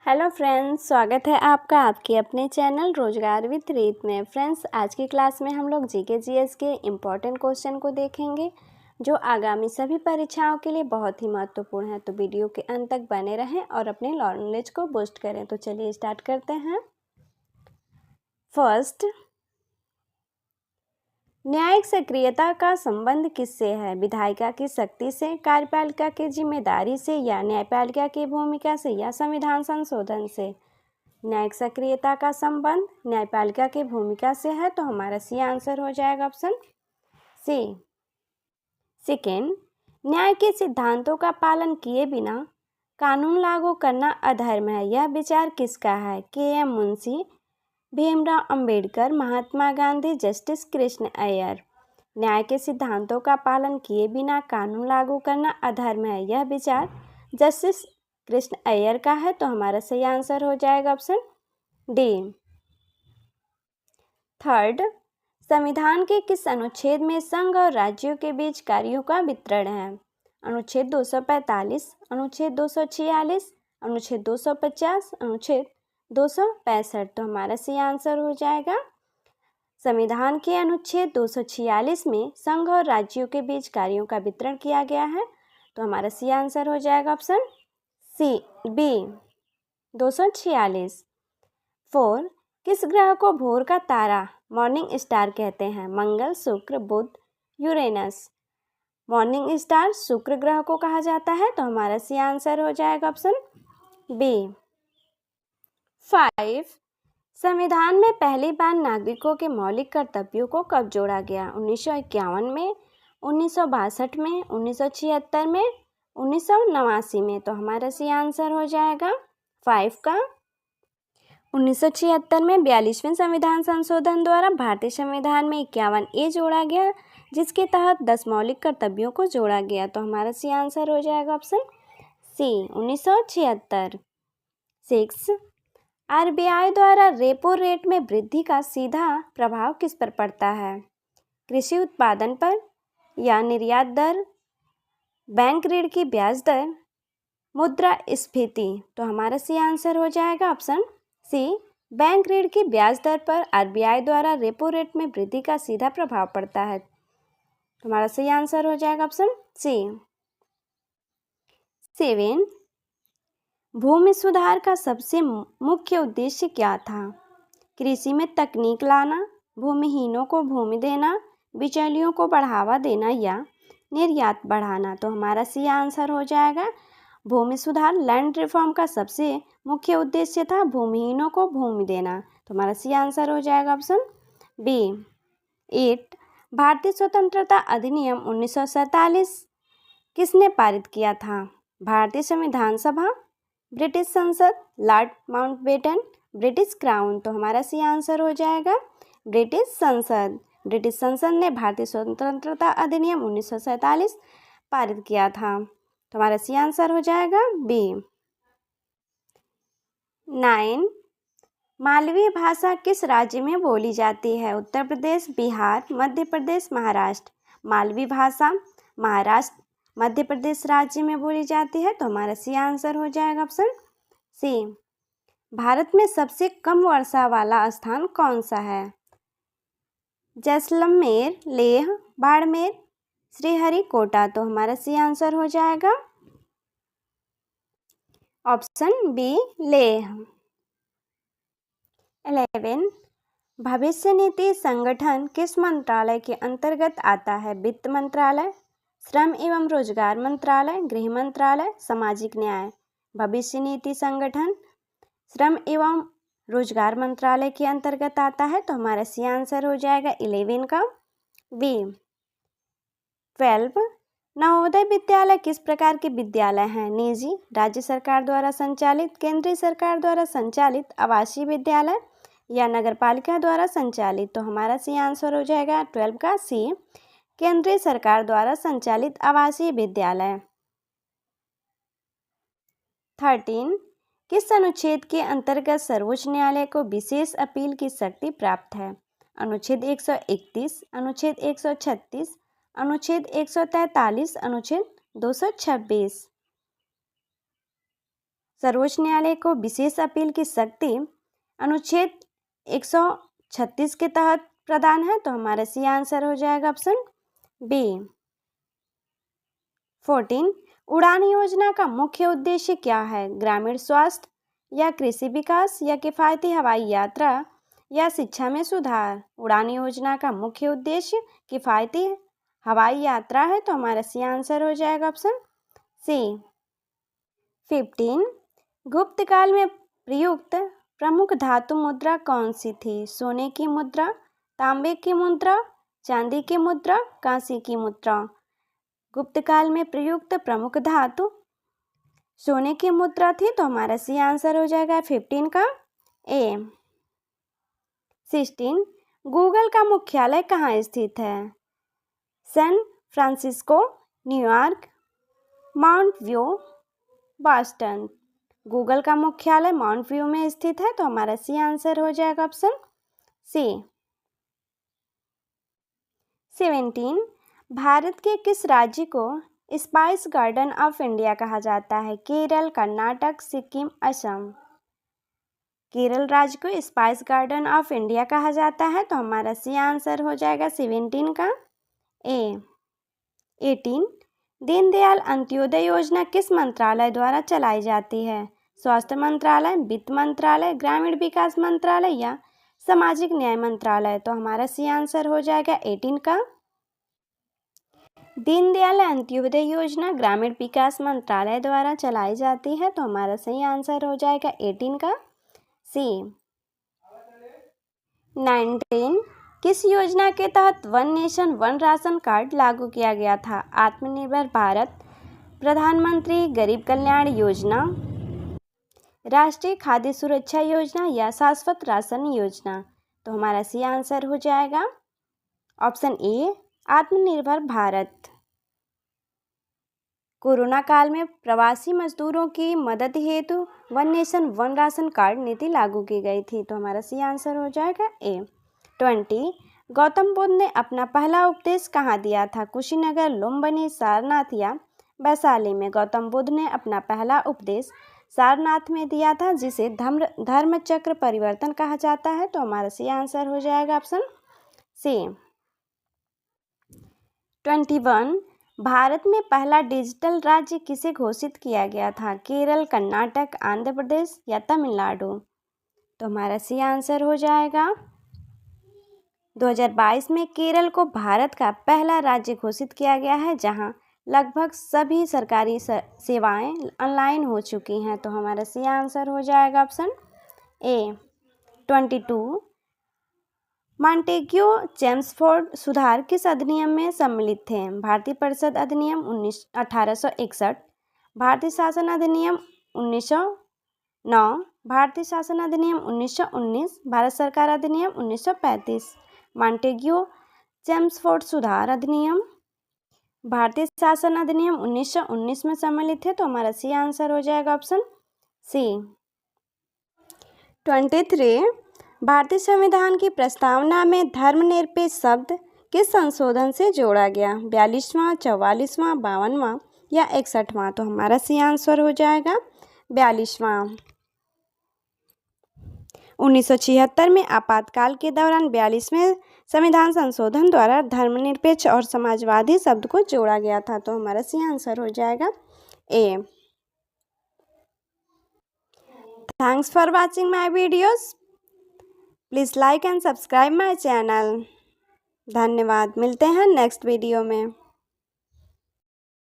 Hello friends, स्वागत है आपका आपके अपने चैनल रोजगार विद रीत में। फ्रेंड्स, आज की क्लास में हम लोग जीके जीएस के इम्पॉर्टेंट क्वेश्चन को देखेंगे जो आगामी सभी परीक्षाओं के लिए बहुत ही महत्वपूर्ण है। तो वीडियो के अंत तक बने रहें और अपने नॉलेज को बूस्ट करें। तो चलिए स्टार्ट करते हैं। फर्स्ट, न्यायिक सक्रियता का संबंध किससे है? विधायिका की शक्ति से, कार्यपालिका की जिम्मेदारी से, या न्यायपालिका की भूमिका से, या संविधान संशोधन से? न्यायिक सक्रियता का संबंध न्यायपालिका की भूमिका से है, तो हमारा सी आंसर हो जाएगा ऑप्शन सी। सेकेंड, न्याय के सिद्धांतों का पालन किए बिना कानून लागू करना अधर्म है, यह विचार किसका है? के.एम. मुंशी, भीमराव अंबेडकर, महात्मा गांधी, जस्टिस कृष्ण अय्यर। न्याय के सिद्धांतों का पालन किए बिना कानून लागू करना अधर्म है, यह विचार जस्टिस कृष्ण अय्यर का है, तो हमारा सही आंसर हो जाएगा ऑप्शन डी। थर्ड, संविधान के किस अनुच्छेद में संघ और राज्यों के बीच कार्यों का वितरण है? अनुच्छेद 245, अनुच्छेद 246, अनुच्छेद 250, अनुच्छेद 265। तो हमारा सही आंसर हो जाएगा संविधान के अनुच्छेद 246 में संघ और राज्यों के बीच कार्यों का वितरण किया गया है, तो हमारा सही आंसर हो जाएगा ऑप्शन सी बी 246। 4, किस ग्रह को भोर का तारा मॉर्निंग स्टार कहते हैं? मंगल, शुक्र, बुध, यूरेनस। मॉर्निंग स्टार शुक्र ग्रह को कहा जाता है, तो हमारा सी आंसर हो जाएगा ऑप्शन बी। 5, संविधान में पहली बार नागरिकों के मौलिक कर्तव्यों को कब जोड़ा गया? 1951 में, 1962 में, 1976 में, 1989 में। तो हमारा सी आंसर हो जाएगा 5 का 1976 में 42वें संविधान संशोधन द्वारा भारतीय संविधान में 51A जोड़ा गया, जिसके तहत 10 मौलिक कर्तव्यों को जोड़ा गया। तो हमारा सी आंसर हो जाएगा ऑप्शन सी 1976। 6, आरबीआई द्वारा रेपो रेट में वृद्धि का सीधा प्रभाव किस पर पड़ता है? कृषि उत्पादन पर, या निर्यात दर, बैंक ऋण की ब्याज दर, मुद्रास्फीति। तो हमारा सी आंसर हो जाएगा ऑप्शन सी, बैंक ऋण की ब्याज दर पर आरबीआई द्वारा रेपो रेट में वृद्धि का सीधा प्रभाव पड़ता है। हमारा सही आंसर हो जाएगा ऑप्शन सी। 7, भूमि सुधार का सबसे मुख्य उद्देश्य क्या था? कृषि में तकनीक लाना, भूमिहीनों को भूमि देना, बिचौलियों को बढ़ावा देना, या निर्यात बढ़ाना। तो हमारा सी आंसर हो जाएगा भूमि सुधार। लैंड रिफॉर्म का सबसे मुख्य उद्देश्य था भूमिहीनों को भूमि देना। तो हमारा सी आंसर हो जाएगा ऑप्शन बी। 8, भारतीय स्वतंत्रता अधिनियम 1947 किसने पारित किया था? भारतीय संविधान सभा, ब्रिटिश संसद, लॉर्ड माउंटबेटन, ब्रिटिश क्राउन। तो हमारा सी आंसर हो जाएगा ब्रिटिश संसद। ब्रिटिश संसद ने भारतीय स्वतंत्रता अधिनियम 1947 पारित किया था। तो हमारा सी आंसर हो जाएगा बी। 9, मालवी भाषा किस राज्य में बोली जाती है? उत्तर प्रदेश, बिहार, मध्य प्रदेश, महाराष्ट्र। मालवी भाषा महाराष्ट्र, मध्य प्रदेश राज्य में बोली जाती है। तो हमारा सी आंसर हो जाएगा ऑप्शन सी। भारत में सबसे कम वर्षा वाला स्थान कौन सा है? जैसलमेर, लेह, बाड़मेर, श्रीहरिकोटा। तो हमारा सी आंसर हो जाएगा ऑप्शन बी, लेह। 11, भविष्य निधि संगठन किस मंत्रालय के अंतर्गत आता है? वित्त मंत्रालय, श्रम एवं रोजगार मंत्रालय, गृह मंत्रालय, सामाजिक न्याय। भविष्य निधि संगठन श्रम एवं रोजगार मंत्रालय के अंतर्गत आता है। तो हमारा सी आंसर हो जाएगा 11 का बी। 12, नवोदय विद्यालय किस प्रकार के विद्यालय हैं? निजी, राज्य सरकार द्वारा संचालित, केंद्रीय सरकार द्वारा संचालित, आवासीय विद्यालय, या नगरपालिका द्वारा संचालित। तो हमारा सी आंसर हो जाएगा 12 का सी, केंद्रीय सरकार द्वारा संचालित आवासीय विद्यालय। 13, किस अनुच्छेद के अंतर्गत सर्वोच्च न्यायालय को विशेष अपील की शक्ति प्राप्त है? अनुच्छेद 131, अनुच्छेद 136, अनुच्छेद 143, अनुच्छेद 226। सर्वोच्च न्यायालय को विशेष अपील की शक्ति अनुच्छेद 136 के तहत प्रदान है, तो हमारा सी आंसर हो जाएगा ऑप्शन बी। 14 उड़ान योजना का मुख्य उद्देश्य क्या है? ग्रामीण स्वास्थ्य या कृषि विकास या किफ़ायती हवाई यात्रा या शिक्षा में सुधार। उड़ान योजना का मुख्य उद्देश्य किफ़ायती हवाई यात्रा है, तो हमारा सी आंसर हो जाएगा ऑप्शन सी। 15 गुप्त काल में प्रयुक्त प्रमुख धातु मुद्रा कौन सी थी? सोने की मुद्रा, तांबे की मुद्रा, चांदी की मुद्रा, कांसे की मुद्रा। गुप्त काल में प्रयुक्त प्रमुख धातु सोने की मुद्रा थी, तो हमारा सी आंसर हो जाएगा 15 का ए। 16 गूगल का मुख्यालय कहाँ स्थित है? San Francisco, New York, Mount View, Boston. Google का मुख्यालय माउंट व्यू में स्थित है, तो हमारा सी आंसर हो जाएगा ऑप्शन सी। 17 भारत के किस राज्य को स्पाइस गार्डन ऑफ इंडिया कहा जाता है? केरल, कर्नाटक, सिक्किम, असम। केरल राज्य को स्पाइस गार्डन ऑफ इंडिया कहा जाता है, तो हमारा सी आंसर हो जाएगा 17 का ए। 18 दीनदयाल अंत्योदय योजना किस मंत्रालय द्वारा चलाई जाती है? स्वास्थ्य मंत्रालय, वित्त मंत्रालय, ग्रामीण विकास मंत्रालय या सामाजिक न्याय मंत्रालय। तो हमारा सी आंसर हो जाएगा 18 का दीनदयाल अंत्योदय योजना ग्रामीण विकास मंत्रालय द्वारा चलाई जाती है, तो हमारा सही आंसर हो जाएगा 18 का सी। 19 किस योजना के तहत one nation one ration card लागू किया गया था? आत्मनिर्भर भारत, प्रधानमंत्री गरीब कल्याण योजना, राष्ट्रीय खाद्य सुरक्षा योजना या शाश्वत राशन योजना। तो हमारा सी आंसर हो जाएगा ऑप्शन ए आत्मनिर्भर भारत। कोरोना काल में प्रवासी मजदूरों की मदद हेतु one nation one ration card नीति लागू की गई थी, तो हमारा सी आंसर हो जाएगा ए। 20 गौतम बुद्ध ने अपना पहला उपदेश कहाँ दिया था? कुशीनगर, लुम्बिनी, सारनाथ या वैशाली में। गौतम बुद्ध ने अपना पहला उपदेश सारनाथ में दिया था, जिसे धर्म चक्र परिवर्तन कहा जाता है, तो हमारा सी आंसर हो जाएगा ऑप्शन सी। 21 भारत में पहला डिजिटल राज्य किसे घोषित किया गया था? केरल, कर्नाटक, आंध्र प्रदेश या तमिलनाडु। तो हमारा सी आंसर हो जाएगा 2022 में केरल को भारत का पहला राज्य घोषित किया गया है, जहां लगभग सभी सरकारी सेवाएं ऑनलाइन हो चुकी हैं, तो हमारा सी आंसर हो जाएगा ऑप्शन ए। 22 मॉन्टेग्यू चेम्सफोर्ड सुधार किस अधिनियम में सम्मिलित थे? भारतीय परिषद अधिनियम 1861, भारतीय शासन अधिनियम 1909, भारतीय शासन अधिनियम 1919, भारत सरकार अधिनियम 1935। मॉन्टेग्यू चेम्सफोर्ड सुधार अधिनियम भारतीय शासन अधिनियम 1919 में सम्मिलित है, तो हमारा सी आंसर हो जाएगा ऑप्शन सी। 23 भारतीय संविधान की प्रस्तावना में धर्मनिरपेक्ष शब्द किस संशोधन से जोड़ा गया? 42वां, 44वां, 52वां या 61वां। तो हमारा सी आंसर हो जाएगा 42वां। 1976 में आपातकाल के दौरान 42वें संविधान संशोधन द्वारा धर्मनिरपेक्ष और समाजवादी शब्द को जोड़ा गया था, तो हमारा सी आंसर हो जाएगा A. Thanks for watching my videos. Please like and subscribe my channel. धन्यवाद। मिलते हैं नेक्स्ट वीडियो में।